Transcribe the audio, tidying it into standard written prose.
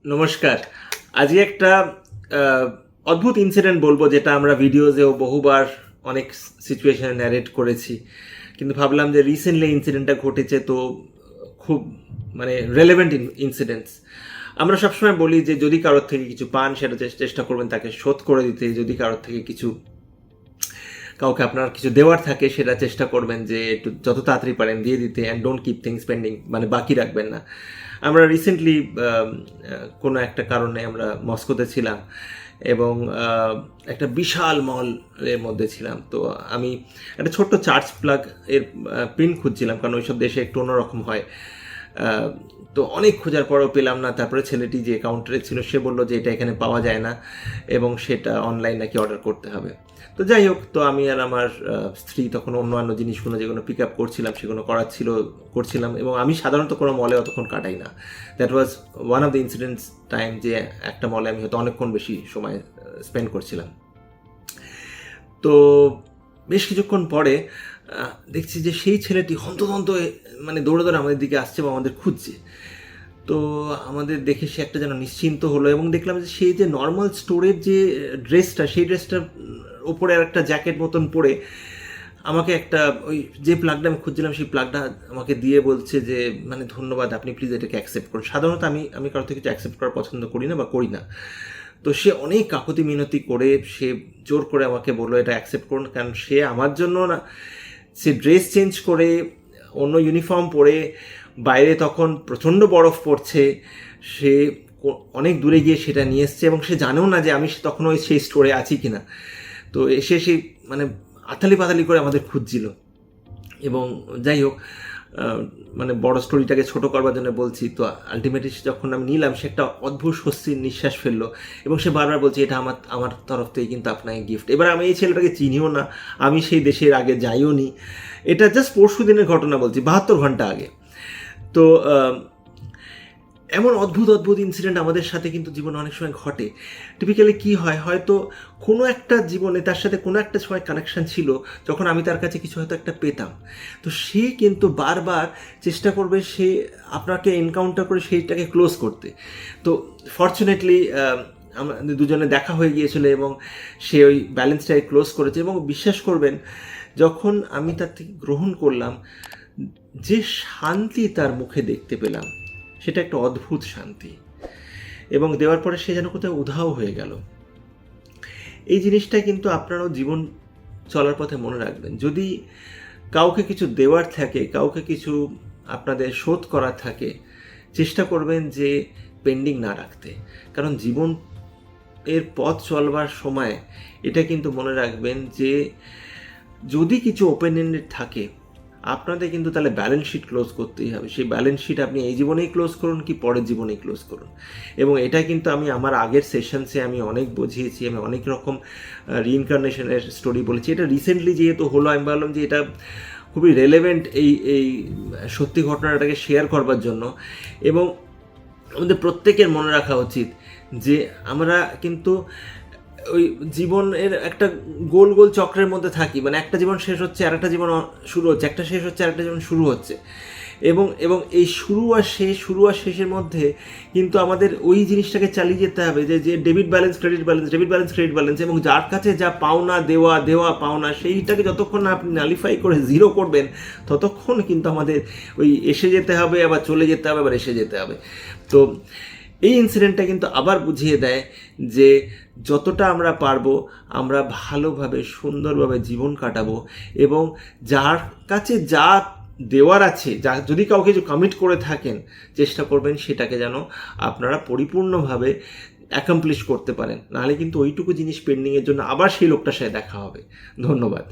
নমস্কার। আজকে একটা অদ্ভুত ইনসিডেন্ট বলবো, যেটা আমরা ভিডিওজেও বহুবার অনেক সিচুয়েশনে ন্যারেট করেছি, কিন্তু ভাবলাম যে রিসেন্টলি ইনসিডেন্টটা ঘটেছে, তো খুব রেলেভেন্ট ইনসিডেন্টস। আমরা সবসময় বলি যে যদি কারোর থেকে কিছু পান, সেটা চেষ্টা করবেন তাকে শোধ করে দিতে। যদি কারোর থেকে কাউকে আপনার কিছু দেওয়ার থাকে, সেটা চেষ্টা করবেন যে একটু যত তাড়াতাড়ি পারেন দিয়ে দিতে, and don't keep things pending, বাকি রাখবেন না। আমরা রিসেন্টলি কোনো একটা কারণে আমরা মস্কোতে ছিলাম এবং একটা বিশাল মলের মধ্যে ছিলাম। তো আমি একটা ছোট্ট চার্জ প্লাগ এর পিন খুঁজছিলাম, কারণ ওইসব দেশে একটু অন্যরকম হয়। তো অনেক খোঁজার পরেও পেলাম না। তারপরে ছেলেটি যে কাউন্টারে ছিল সে বললো যে এটা এখানে পাওয়া যায় না এবং সেটা অনলাইন নাকি অর্ডার করতে হবে। তো যাই হোক, তো আমি আর আমার স্ত্রী তখন অন্যান্য জিনিসগুলো যেগুলো পিক আপ করছিলাম সেগুলো করছিলাম, এবং আমি সাধারণত কোনো মলে অতক্ষণ কাটাই না। That was one of the incidents time, যে একটা মলে আমি হয়তো অনেকক্ষণ বেশি সময় স্পেন্ড করছিলাম। তো বেশ কিছুক্ষণ পরে দেখছি যে সেই ছেলেটি হন্তদন্ত দৌড়ে দৌড়ে আমাদের দিকে আসছে এবং আমাদের খুঁজছে। তো আমাদের দেখে সে একটা যেন নিশ্চিন্ত হলো, এবং দেখলাম যে সেই যে নর্মাল স্টোরের যে ড্রেসটা, সেই ড্রেসটার ওপরে আর একটা জ্যাকেট মতন পরে আমাকে একটা ওই যে প্লাগটা আমি খুঁজছিলাম সেই প্লাগটা আমাকে দিয়ে বলছে যে ধন্যবাদ, আপনি প্লিজ এটাকে অ্যাকসেপ্ট করুন। সাধারণত আমি কারোর থেকে কিছু অ্যাকসেপ্ট করা পছন্দ করি না বা করি না। তো সে অনেক কাকুতি মিনতি করে সে জোর করে আমাকে বললো এটা অ্যাকসেপ্ট করুন, কারণ সে আমার জন্য না, সে ড্রেস চেঞ্জ করে অন্য ইউনিফর্ম পরে বাইরে তখন প্রচণ্ড বরফ পড়ছে, সে অনেক দূরে গিয়ে সেটা নিয়ে এসছে এবং সে জানেও না যে আমি তখন ওই সেই স্টোরে আছি কিনা। তো এসে সে আতালি পাতালি করে আমাদের খুঁজছিল। এবং যাই হোক, বড় স্টোরিটাকে ছোট করবার জন্য বলছি, তো আলটিমেটলি যখন আমি নিলাম, সে একটা অদ্ভুত স্বস্তির নিঃশ্বাস ফেললো এবং সে বারবার বলছে এটা আমার তরফ থেকে কিন্তু আপনাকে গিফট। এবার আমি এই ছেলেটাকে চিনিও না, আমি সেই দেশের আগে যাইও নি, এটা জাস্ট পরশু দিনের ঘটনা বলছি, 72 ঘন্টা আগে। তো এমন অদ্ভুত অদ্ভুত ইনসিডেন্ট আমাদের সাথে কিন্তু জীবনে অনেক সময় ঘটে। টিপিক্যালি কী হয়, হয়তো কোনো একটা জীবনে তার সাথে কোনো একটা সময় কানেকশান ছিল, যখন আমি তার কাছে কিছু হয়তো একটা পেতাম, তো সে কিন্তু বারবার চেষ্টা করবে সে আপনাকে এনকাউন্টার করে সেইটাকে ক্লোজ করতে। তো ফর্চুনেটলি আমাদের দুজনে দেখা হয়ে গিয়েছিল এবং সে ওই ব্যালেন্সটাকে ক্লোজ করেছে। এবং বিশ্বাস করবেন, যখন আমি তার থেকে গ্রহণ করলাম, যে শান্তি তার মুখে দেখতে পেলাম, সেটা একটা অদ্ভুত শান্তি, এবং দেওয়ার পরে সে যেন কোথাও উধাও হয়ে গেল। এই জিনিসটা কিন্তু আপনারাও জীবন চলার পথে মনে রাখবেন। যদি কাউকে কিছু দেওয়ার থাকে, কাউকে কিছু আপনাদের শোধ করার থাকে, চেষ্টা করবেন যে পেন্ডিং না রাখতে, কারণ জীবন এর পথ চলবার সময় এটা কিন্তু মনে রাখবেন যে যদি কিছু ওপেন এন্ডেড থাকে, আপনাদের কিন্তু তাহলে ব্যালেন্স শিট ক্লোজ করতেই হবে। সেই ব্যালেন্স শিট আপনি এই জীবনেই ক্লোজ করুন কি পরের জীবনেই ক্লোজ করুন। এবং এটা কিন্তু আমি আমার আগের সেশনসে আমি অনেক বুঝিয়েছি, আমি অনেক রকম রিইনকার্নেশনের স্টোরি বলেছি। এটা রিসেন্টলি যেহেতু হলো, আমি ভাবলাম যে এটা খুবই রেলেভেন্ট এই সত্যি ঘটনাটাকে শেয়ার করবার জন্য। এবং আমাদের প্রত্যেকের মনে রাখা উচিত যে আমরা কিন্তু ওই জীবনের একটা গোল গোল চক্রের মধ্যে থাকি, একটা জীবন শেষ হচ্ছে আর একটা জীবন শুরু হচ্ছে, একটা শেষ হচ্ছে আর একটা জীবন শুরু হচ্ছে, এবং এই শুরু আর শেষের মধ্যে কিন্তু আমাদের ওই জিনিসটাকে চালিয়ে যেতে হবে যে ডেবিট ব্যালেন্স ক্রেডিট ব্যালেন্স, এবং যার কাছে যা পাওনা দেওয়া পাওনা, সেইটাকে যতক্ষণ না আপনি নালিফাই করে জিরো করবেন, ততক্ষণ কিন্তু আমাদের ওই এসে যেতে হবে, আবার চলে যেতে হবে, আবার এসে যেতে হবে। তো এই ইনসিডেন্টটা কিন্তু আবার বুঝিয়ে দেয় যে যতটা আমরা পারবো আমরা ভালোভাবে সুন্দরভাবে জীবন কাটাবো, এবং যার কাছে যা দেওয়ার আছে, যদি কাউকে কিছু কমিট করে থাকেন, চেষ্টা করবেন সেটাকে যেন আপনারা পরিপূর্ণভাবে অ্যাকমপ্লিশ করতে পারেন। নাহলে কিন্তু ওইটুকু জিনিস পেন্ডিংয়ের জন্য আবার সেই লোকটার সাথে দেখা হবে। ধন্যবাদ।